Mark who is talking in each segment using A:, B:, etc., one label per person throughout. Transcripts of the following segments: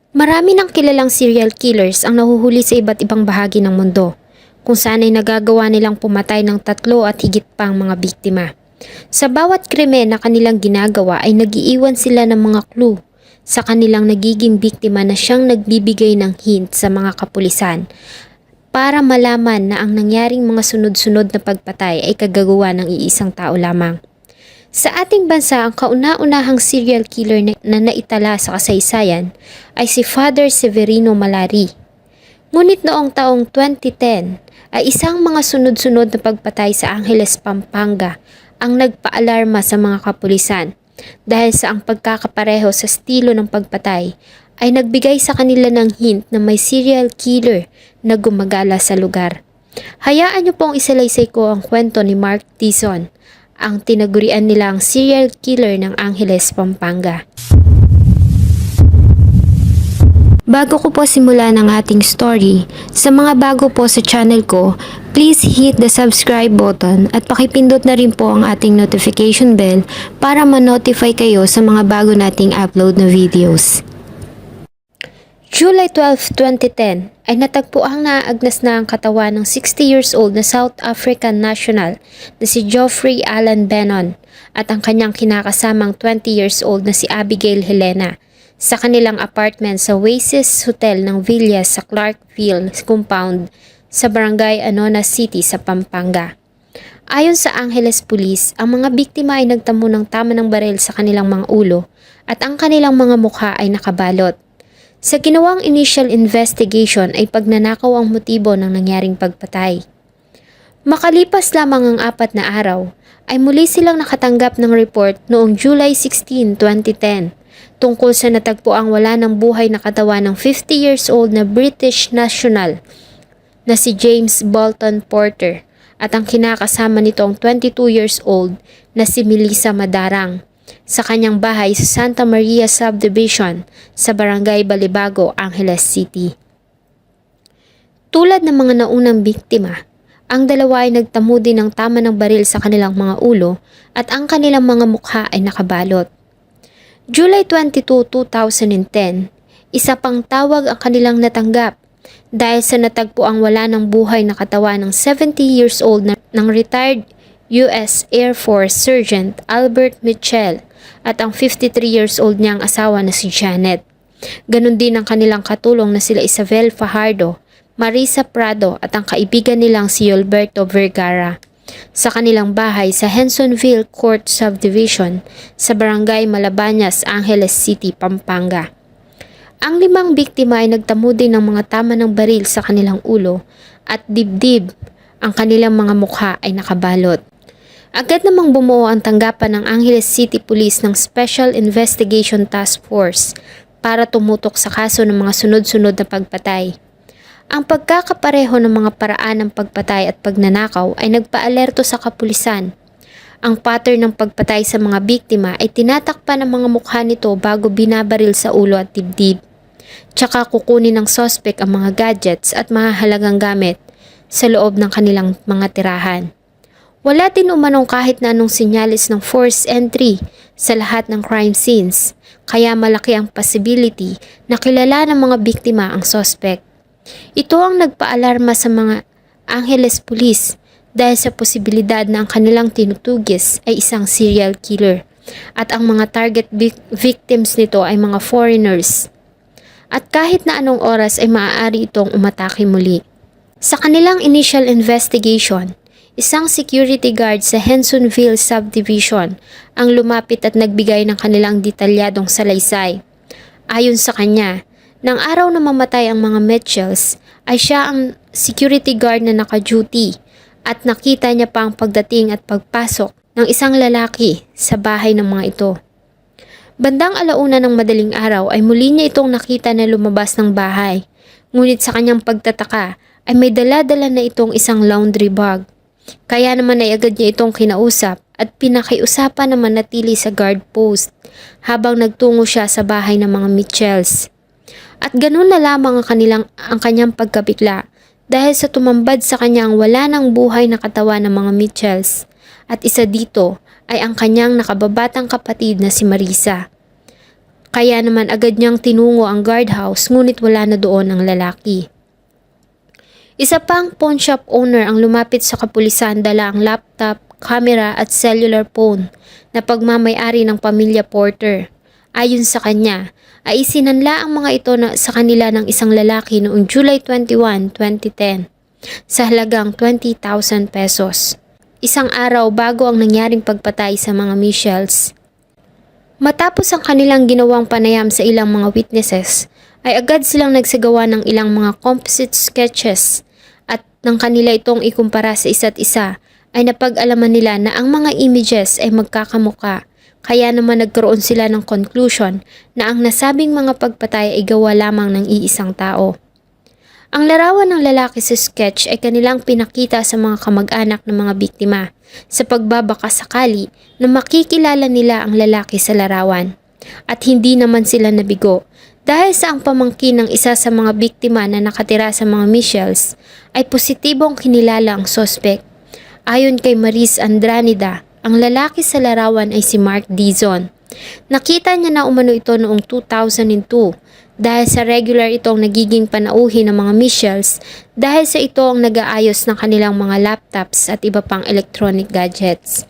A: Marami ng kilalang serial killers ang nahuhuli sa iba't ibang bahagi ng mundo, kung saan ay nagagawa nilang pumatay ng 3 at higit pang mga biktima. Sa bawat krimen na kanilang ginagawa ay nagiiwan sila ng mga clue sa kanilang nagiging biktima na siyang nagbibigay ng hint sa mga kapulisan para malaman na ang nangyaring mga sunod-sunod na pagpatay ay kagagawa ng iisang tao lamang. Sa ating bansa, ang kauna-unahang serial killer na naitala sa kasaysayan ay si Father Severino Malari. Ngunit noong taong 2010 ay isang mga sunod-sunod na pagpatay sa Angeles, Pampanga ang nagpaalarma sa mga kapulisan dahil sa ang pagkakapareho sa estilo ng pagpatay ay nagbigay sa kanila ng hint na may serial killer na gumagala sa lugar. Hayaan niyo pong isalaysay ko ang kwento ni Mark Dizon, ang tinagurian nilang serial killer ng Angeles, Pampanga. Bago ko po simulan ang ating story, sa mga bago po sa channel ko, please hit the subscribe button at pakipindot na rin po ang ating notification bell para ma-notify kayo sa mga bago nating upload na videos. July 12, 2010 ay natagpuang naaagnas na ang katawan ng 60 years old na South African national na si Geoffrey Allan Bennon at ang kanyang kinakasamang 20 years old na si Abigail Helena sa kanilang apartment sa Oasis Hotel ng Villas sa Clarkville Compound sa Barangay Anona City sa Pampanga. Ayon sa Angeles Police, ang mga biktima ay nagtamo ng tama ng baril sa kanilang mga ulo at ang kanilang mga mukha ay nakabalot. Sa ginawang initial investigation ay pagnanakaw ang motibo ng nangyaring pagpatay. Makalipas lamang ang 4 na araw, ay muli silang nakatanggap ng report noong July 16, 2010 tungkol sa natagpuang wala ng buhay na katawan ng 50 years old na British national na si James Bolton Porter at ang kinakasama nitong 22 years old na si Melissa Madarang sa kanyang bahay sa Santa Maria Subdivision sa Barangay Balibago, Angeles City. Tulad ng mga naunang biktima, ang dalawa ay nagtamo din ng tama ng baril sa kanilang mga ulo at ang kanilang mga mukha ay nakabalot. July 22, 2010, isa pang tawag ang kanilang natanggap dahil sa natagpuang wala ng buhay na katawan ng 70 years old ng retired US Air Force Sergeant Albert Mitchell at ang 53 years old niyang asawa na si Janet. Ganon din ang kanilang katulong na sila Isabel Fajardo, Marisa Prado at ang kaibigan nilang si Alberto Vergara sa kanilang bahay sa Hensonville Court Subdivision sa Barangay Malabañas, Angeles City, Pampanga. Ang 5 biktima ay nagtamo din ng mga tama ng baril sa kanilang ulo at dibdib. Ang kanilang mga mukha ay nakabalot. Agad namang bumuo ang tanggapan ng Angeles City Police ng Special Investigation Task Force para tumutok sa kaso ng mga sunod-sunod na pagpatay. Ang pagkakapareho ng mga paraan ng pagpatay at pagnanakaw ay nagpaalerto sa kapulisan. Ang pattern ng pagpatay sa mga biktima ay tinatakpan ng mga mukha nito bago binabaril sa ulo at dibdib. Tsaka kukunin ng suspect ang mga gadgets at mahahalagang gamit sa loob ng kanilang mga tirahan. Wala din umanong kahit na anong sinyalis ng forced entry sa lahat ng crime scenes, kaya malaki ang possibility na kilala ng mga biktima ang suspect. Ito ang nagpaalarma sa mga Angeles Police dahil sa posibilidad na ang kanilang tinutugis ay isang serial killer at ang mga target victims nito ay mga foreigners. At kahit na anong oras ay maaari itong umatake muli. Sa kanilang initial investigation, isang security guard sa Hensonville Subdivision ang lumapit at nagbigay ng kanilang detalyadong salaysay. Ayon sa kanya, nang araw na mamatay ang mga Mitchells ay siya ang security guard na naka-duty at nakita niya pa ang pagdating at pagpasok ng isang lalaki sa bahay ng mga ito. Bandang 1:00 ng madaling araw ay muli niya itong nakita na lumabas ng bahay, ngunit sa kanyang pagtataka ay may dala-dala na itong isang laundry bag. Kaya naman ay agad niya itong kinausap at pinakiusapan na manatili sa guard post habang nagtungo siya sa bahay ng mga Mitchells. At ganun na lamang ang kanyang pagkabigla dahil sa tumambad sa kanya ang wala ng buhay na katawan ng mga Mitchells at isa dito ay ang kanyang nakababatang kapatid na si Marisa. Kaya naman agad niyang tinungo ang guardhouse ngunit wala na doon ang lalaki. Isa pang pawn shop owner ang lumapit sa kapulisan dala ang laptop, camera at cellular phone na pagmamay-ari ng pamilya Porter. Ayon sa kanya, ay isinanla ang mga ito sa kanila ng isang lalaki noong July 21, 2010 sa halagang 20,000 pesos. Isang araw bago ang nangyaring pagpatay sa mga Michels. Matapos ang kanilang ginawang panayam sa ilang mga witnesses, ay agad silang nagsagawa ng ilang mga composite sketches at nang kanila itong ikumpara sa isa't isa ay napag-alaman nila na ang mga images ay magkakamuka. Kaya naman nagkaroon sila ng conclusion na ang nasabing mga pagpatay ay gawa lamang ng iisang tao. Ang larawan ng lalaki sa sketch ay kanilang pinakita sa mga kamag-anak ng mga biktima sa pagbabakasakali na makikilala nila ang lalaki sa larawan. At hindi naman sila nabigo dahil sa ang pamangkin ng isa sa mga biktima na nakatira sa mga Michels ay positibong kinilala ang sospek. Ayon kay Maris Andranida, ang lalaki sa larawan ay si Mark Dizon. Nakita niya na umano ito noong 2002 dahil sa regular itong nagiging panauhin ng mga Michels dahil sa ito ang nag-aayos ng kanilang mga laptops at iba pang electronic gadgets.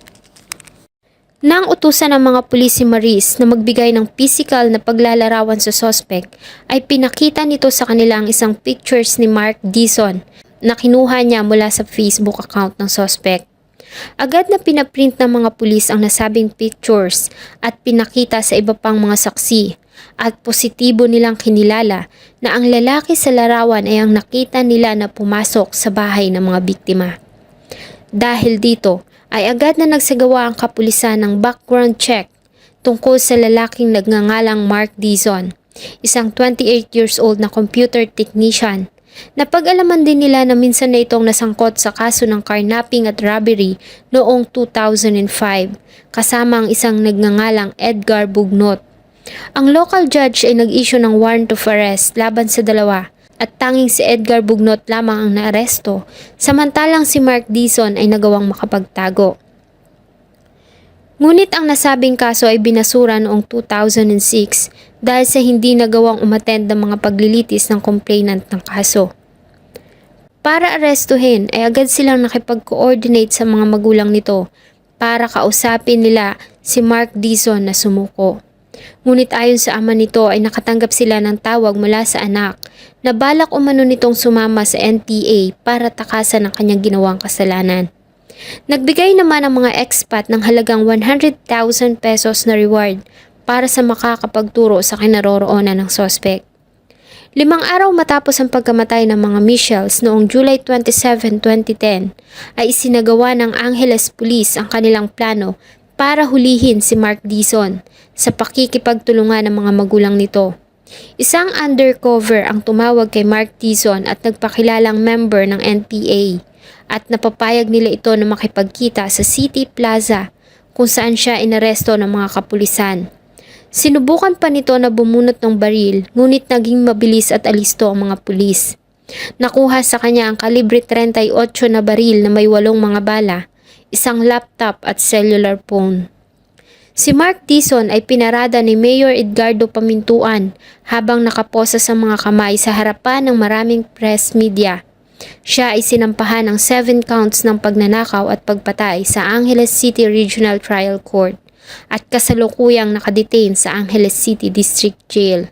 A: Nang utusan ng mga pulis si Maris na magbigay ng physical na paglalarawan sa suspect, ay pinakita nito sa kanila ang isang pictures ni Mark Dizon na kinuha niya mula sa Facebook account ng suspect. Agad na pinaprint ng mga pulis ang nasabing pictures at pinakita sa iba pang mga saksi at positibo nilang kinilala na ang lalaki sa larawan ay ang nakita nila na pumasok sa bahay ng mga biktima. Dahil dito ay agad na nagsagawa ang kapulisan ng background check tungkol sa lalaking nagngangalang Mark Dizon, isang 28 years old na computer technician. Napag-alaman din nila na minsan na itong nasangkot sa kaso ng carnapping at robbery noong 2005 kasama ang isang nagngangalang Edgar Bugnot. Ang local judge ay nag-issue ng warrant of arrest laban sa dalawa at tanging si Edgar Bugnot lamang ang naaresto samantalang si Mark Dizon ay nagawang makapagtago. Ngunit ang nasabing kaso ay binasura noong 2006 dahil sa hindi nagawang umattend ng mga paglilitis ng complainant ng kaso. Para arestuhin ay agad silang nakipag-coordinate sa mga magulang nito para kausapin nila si Mark Dizon na sumuko. Ngunit ayon sa ama nito ay nakatanggap sila ng tawag mula sa anak na balak umano nitong sumama sa NPA para takasan ang kanyang ginawang kasalanan. Nagbigay naman ang mga expat ng halagang 100,000 pesos na reward para sa makakapagturo sa kinaroroonan ng sospek. 5 araw matapos ang pagkamatay ng mga Michels noong July 27, 2010 ay isinagawa ng Angeles Police ang kanilang plano para hulihin si Mark Dizon sa pakikipagtulungan ng mga magulang nito. Isang undercover ang tumawag kay Mark Dizon at nagpakilalang member ng NPA at napapayag nila ito na makipagkita sa City Plaza kung saan siya inaresto ng mga kapulisan. Sinubukan pa nito na bumunot ng baril ngunit naging mabilis at alisto ang mga pulis. Nakuha sa kanya ang kalibre 38 na baril na may 8 mga bala, isang laptop at cellular phone. Si Mark Dizon ay pinarada ni Mayor Edgardo Pamintuan habang nakaposa sa mga kamay sa harapan ng maraming press media. Siya ay sinampahan ng 7 counts ng pagnanakaw at pagpatay sa Angeles City Regional Trial Court at kasalukuyang nakadetain sa Angeles City District Jail.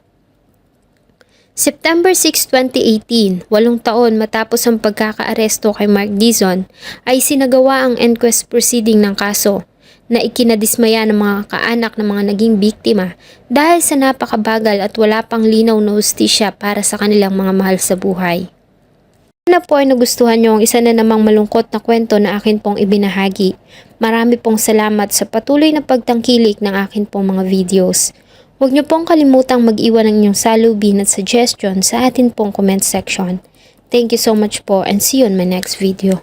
A: September 6, 2018, 8 taon matapos ang pagkakaaresto kay Mark Dizon, ay sinagawa ang inquest proceeding ng kaso na ikinadismaya ng mga kaanak ng mga naging biktima dahil sa napakabagal at wala pang linaw na hustisya para sa kanilang mga mahal sa buhay. Sana po ay nagustuhan nyo ang isa na namang malungkot na kwento na akin pong ibinahagi. Marami pong salamat sa patuloy na pagtangkilik ng akin pong mga videos. Huwag nyo pong kalimutang mag-iwan ng inyong salubin at suggestion sa atin pong comment section. Thank you so much po and see you on my next video.